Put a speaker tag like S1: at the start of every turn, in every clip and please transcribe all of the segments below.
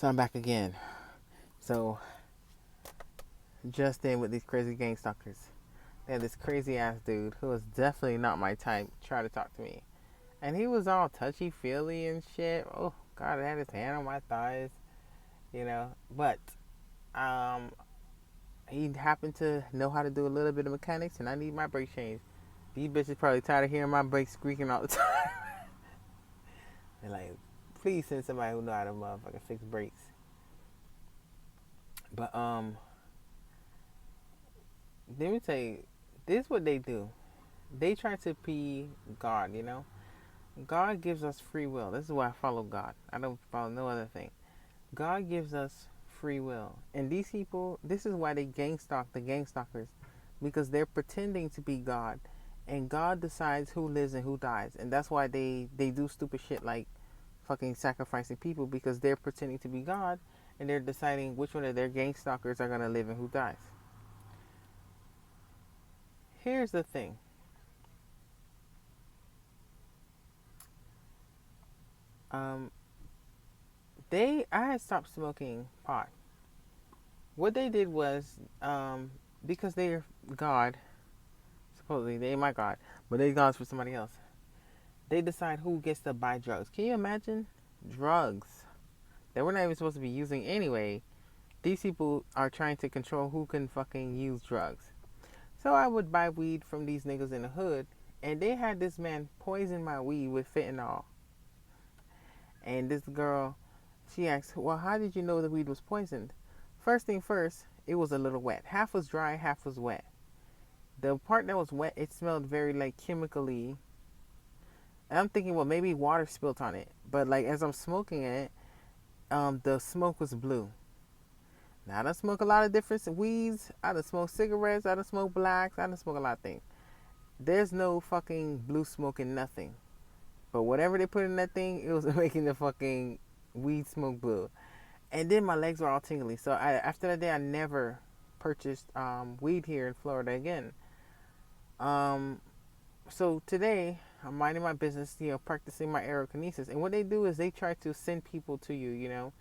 S1: So I'm back again. So just in with these crazy gang stalkers. They had this crazy ass dude who was definitely not my type try to talk to me. And he was all touchy feely and shit. Oh god, I had his hand on my thighs, you know. But um he happened to know how to do a little bit of mechanics and I need my brake changed. These bitches probably tired of hearing my brakes squeaking all the time. They're like, please send somebody who know how to motherfucking fix brakes. But let me tell you, this is what they do. They try to be God, you know? God gives us free will. This is why I follow God. I don't follow no other thing. God gives us free will. And these people, this is why they gang stalk the gang stalkers. Because they're pretending to be God. And God decides who lives and who dies. And that's why they do stupid shit like fucking sacrificing people because they're pretending to be God and they're deciding which one of their gang stalkers are gonna live and who dies. Here's the thing. Um, I had stopped smoking pot. What they did was, because they're God, supposedly they my God, but they gods for somebody else. They decide who gets to buy drugs. Can you imagine drugs that we're not even supposed to be using anyway? These people are trying to control who can fucking use drugs. So I would buy weed from these niggas in the hood, and they had this man poison my weed with fentanyl. And this girl, she asked, well, how did you know the weed was poisoned? First thing first, it was a little wet. Half was dry, half was wet. The part that was wet, it smelled very like chemically. And I'm thinking, well, maybe water spilt on it. But like as I'm smoking it, the smoke was blue. Now I done smoke a lot of different weeds. I done smoke cigarettes. I done smoke blacks. I done smoke a lot of things. There's no fucking blue smoke in nothing. But whatever they put in that thing, it was making the fucking weed smoke blue. And then my legs were all tingly. So after that day, I never purchased weed here in Florida again. Um, so today, I'm minding my business, you know, practicing my aerokinesis. And what they do is they try to send people to you, you know.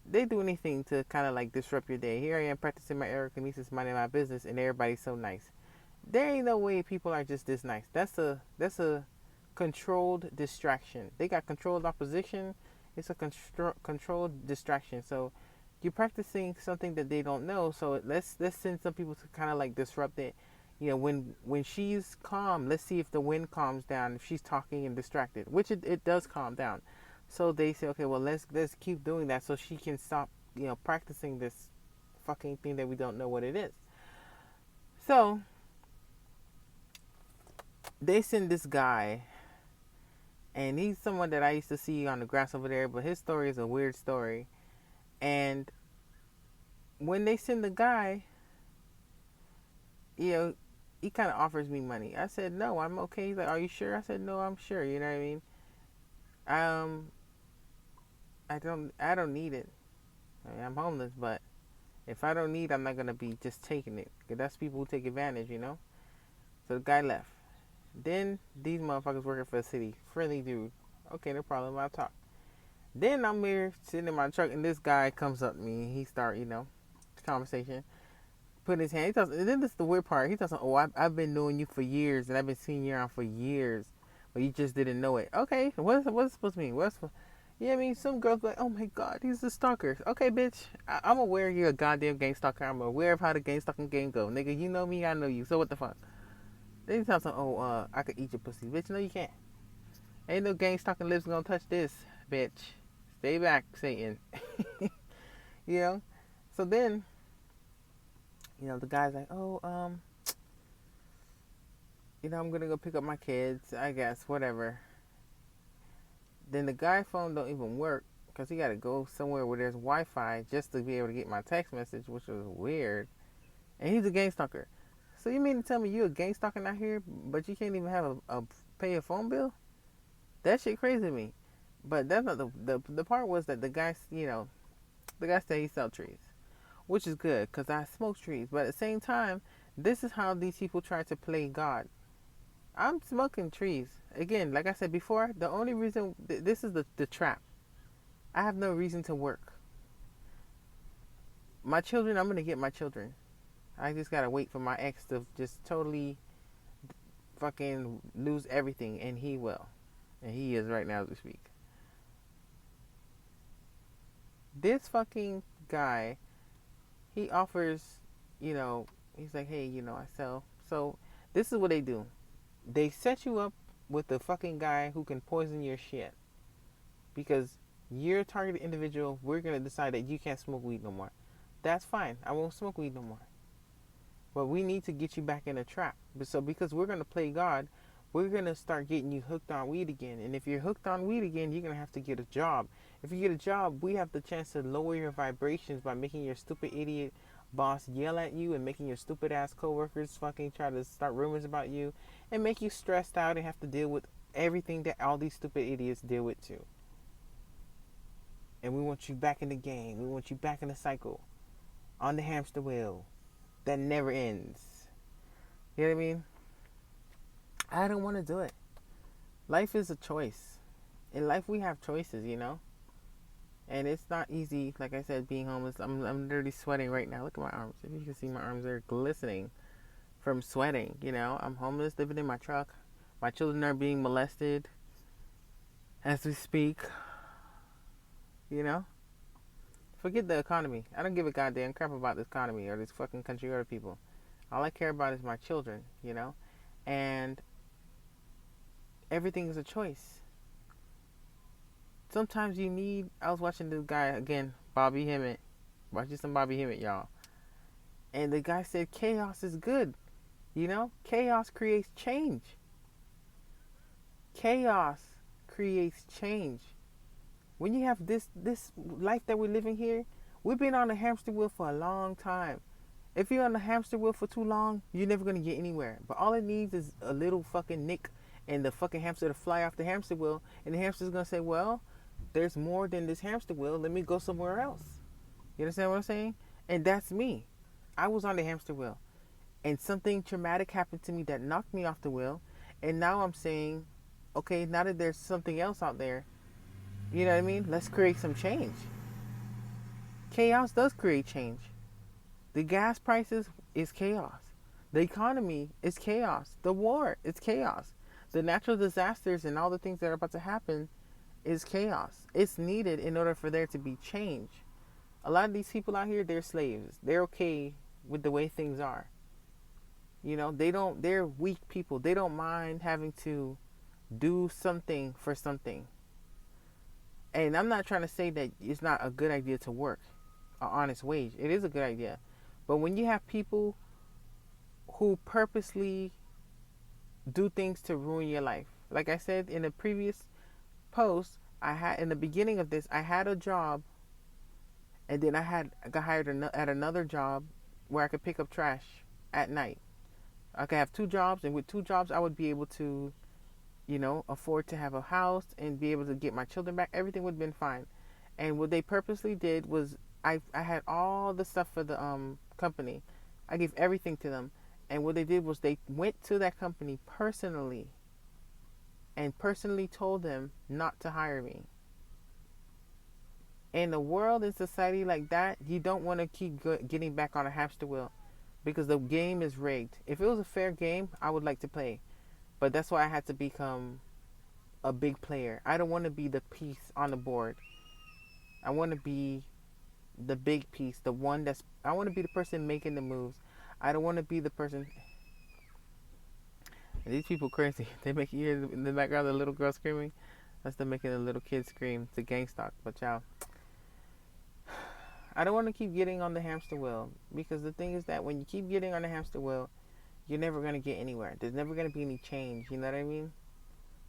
S1: They do anything to kind of like disrupt your day. Here I am practicing my aerokinesis, minding my business, and everybody's so nice. There ain't no way people are just this nice. That's a controlled distraction. They got controlled opposition. It's a controlled distraction. So you're practicing something that they don't know. So let's send some people to kind of like disrupt it. You know, when she's calm, let's see if the wind calms down. If she's talking and distracted, which it does calm down. So they say, okay, well let's keep doing that so she can stop, you know, practicing this fucking thing that we don't know what it is. So they send this guy, and he's someone that I used to see on the grass over there, but his story is a weird story. And when they send the guy, you know, he kind of offers me money. I said, no, I'm okay. He's like, are you sure? I said, no, I'm sure. You know what I mean? Um, I don't need it. I mean, I'm homeless, but if I don't need, I'm not gonna be just taking it. Cause that's people who take advantage, you know. So the guy left. Then these motherfuckers working for the city, friendly dude. Okay, no problem. I'll talk. Then I'm here sitting in my truck, and this guy comes up to me. He start, you know, conversation. Put his hand. He tells, and then this is the weird part. He tells me, "Oh, I've been knowing you for years, and I've been seeing you around for years, but you just didn't know it." Okay, what's it supposed to mean? Yeah, I mean, some girls like, "Oh my God, he's a stalker." Okay, bitch, I'm aware you're a goddamn gang stalker. I'm aware of how the gang stalking game go, nigga. You know me, I know you. So what the fuck? They tell some, "Oh, I could eat your pussy, bitch." No, you can't. Ain't no gang stalking lips gonna touch this, bitch. Stay back, Satan. You know. So then, you know, the guy's like, "Oh, you know, I'm gonna go pick up my kids. I guess whatever." Then the guy phone don't even work because he got to go somewhere where there's Wi-Fi just to be able to get my text message, which was weird. And he's a gang stalker. So you mean to tell me you a gang stalker out here, but you can't even have a pay a phone bill? That shit crazy to me. But that's not the part was that the guy, you know, the guy said he sell trees, which is good because I smoke trees. But at the same time, this is how these people try to play God. I'm smoking trees. Again, like I said before, the only reason, this is the trap. I have no reason to work. my children, I'm gonna get my children. I just gotta wait for my ex to just totally fucking lose everything, and he will, and he is right now as we speak. This fucking guy, he offers, you know, he's like, hey, you know, I sell. So this is what they do. They set you up with the fucking guy who can poison your shit because you're a targeted individual. We're gonna decide that you can't smoke weed no more. That's fine. I won't smoke weed no more. But we need to get you back in a trap. But so because we're gonna play God, we're gonna start getting you hooked on weed again. And if you're hooked on weed again, you're gonna have to get a job. If you get a job, we have the chance to lower your vibrations by making your stupid idiot boss yell at you and making your stupid ass coworkers fucking try to start rumors about you and make you stressed out and have to deal with everything that all these stupid idiots deal with too. And we want you back in the game. We want you back in the cycle. On the hamster wheel that never ends. You know what I mean? I don't want to do it. Life is a choice. In life, we have choices, you know? And it's not easy, like I said, being homeless. I'm literally sweating right now. Look at my arms. If you can see my arms, they're glistening from sweating, you know? I'm homeless, living in my truck. My children are being molested as we speak, you know? Forget the economy. I don't give a goddamn crap about this economy or this fucking country or the people. All I care about is my children, you know? And everything is a choice. Sometimes you need... I was watching this guy, again, Bobby Hemmett. Watching some Bobby Hemmett, y'all. And the guy said chaos is good, you know? Chaos creates change. Chaos creates change. When you have this life that we're living here, we've been on the hamster wheel for a long time. If you're on the hamster wheel for too long, you're never going to get anywhere. But all it needs is a little fucking nick and the fucking hamster to fly off the hamster wheel. And the hamster's going to say, well, there's more than this hamster wheel. Let me go somewhere else. You understand what I'm saying? And that's me. I was on the hamster wheel. And something traumatic happened to me that knocked me off the wheel. And now I'm saying, okay, now that there's something else out there, you know what I mean? Let's create some change. Chaos does create change. The gas prices is chaos. The economy is chaos. The war is chaos. The natural disasters and all the things that are about to happen is chaos. It's needed in order for there to be change. A lot of these people out here, they're slaves. They're okay with the way things are. You know, they're weak people. They don't mind having to do something for something. And I'm not trying to say that it's not a good idea to work an honest wage. It is a good idea. But when you have people who purposely do things to ruin your life, like I said in a previous post, in the beginning of this, I had a job, and then I got hired at another job where I could pick up trash at night. I could have two jobs, and with two jobs, I would be able to, you know, afford to have a house and be able to get my children back. Everything would have been fine. And what they purposely did was I had all the stuff for the company. I gave everything to them. And what they did was they went to that company personally and personally told them not to hire me. In a world and society like that, you don't want to keep getting back on a hamster wheel because the game is rigged. If it was a fair game, I would like to play. But that's why I had to become a big player. I don't want to be the piece on the board. I want to be the big piece, the one I want to be the person making the moves. I don't want to be the person. And these people crazy. They make you hear in the background the little girl screaming. That's them making the little kid scream. It's a gang stalk. But y'all, I don't want to keep getting on the hamster wheel because the thing is that when you keep getting on the hamster wheel, you're never going to get anywhere. There's never going to be any change. You know what I mean?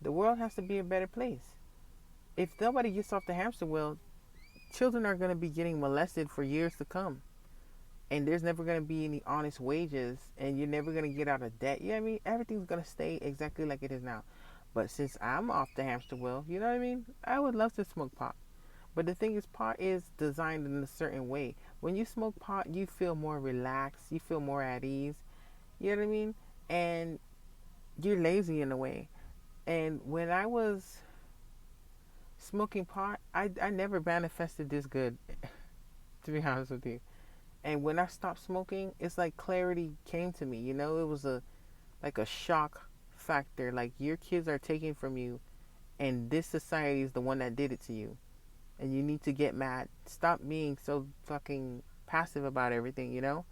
S1: The world has to be a better place. If nobody gets off the hamster wheel, children are going to be getting molested for years to come. And there's never going to be any honest wages. And you're never going to get out of debt. You know what I mean? Everything's going to stay exactly like it is now. But since I'm off the hamster wheel, you know what I mean? I would love to smoke pot. But the thing is, pot is designed in a certain way. When you smoke pot, you feel more relaxed. You feel more at ease. You know what I mean? And you're lazy in a way. And when I was smoking pot, I never manifested this good, to be honest with you. And when I stopped smoking, it's like clarity came to me. You know, it was a shock factor. Like your kids are taken from you, and this society is the one that did it to you. And you need to get mad. Stop being so fucking passive about everything. You know,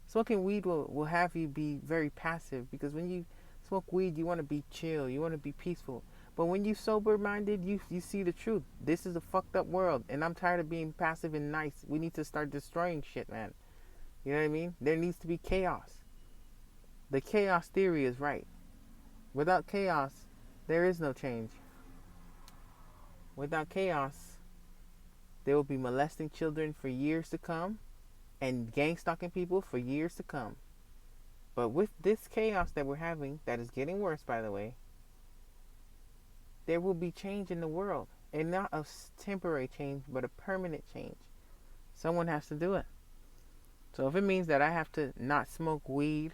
S1: smoking weed will have you be very passive, because when you smoke weed, you want to be chill. You want to be peaceful. But when you sober minded, you see the truth. This is a fucked up world, and I'm tired of being passive and nice. We need to start destroying shit, man. You know what I mean? There needs to be chaos. The chaos theory is right. Without chaos, there is no change. Without chaos, they will be molesting children for years to come and gang stalking people for years to come. But with this chaos that we're having, that is getting worse, by the way, there will be change in the world. And not a temporary change, but a permanent change. Someone has to do it. So if it means that I have to not smoke weed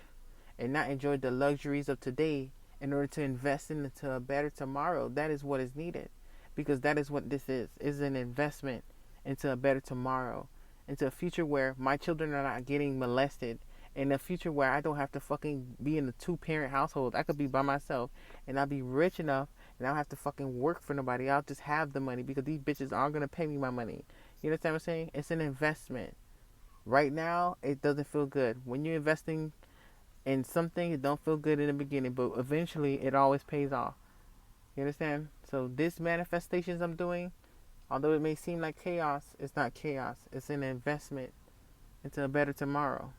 S1: and not enjoy the luxuries of today in order to invest into a better tomorrow, that is what is needed. Because that is what this is an investment into a better tomorrow, into a future where my children are not getting molested, in a future where I don't have to fucking be in a 2-parent household. I could be by myself and I'll be rich enough and I don't have to fucking work for nobody. I'll just have the money because these bitches aren't going to pay me my money. You know what I'm saying? It's an investment. Right now, it doesn't feel good. When you're investing in something, it don't feel good in the beginning, but eventually it always pays off. You understand? So this manifestations I'm doing, although it may seem like chaos, it's not chaos. It's an investment into a better tomorrow.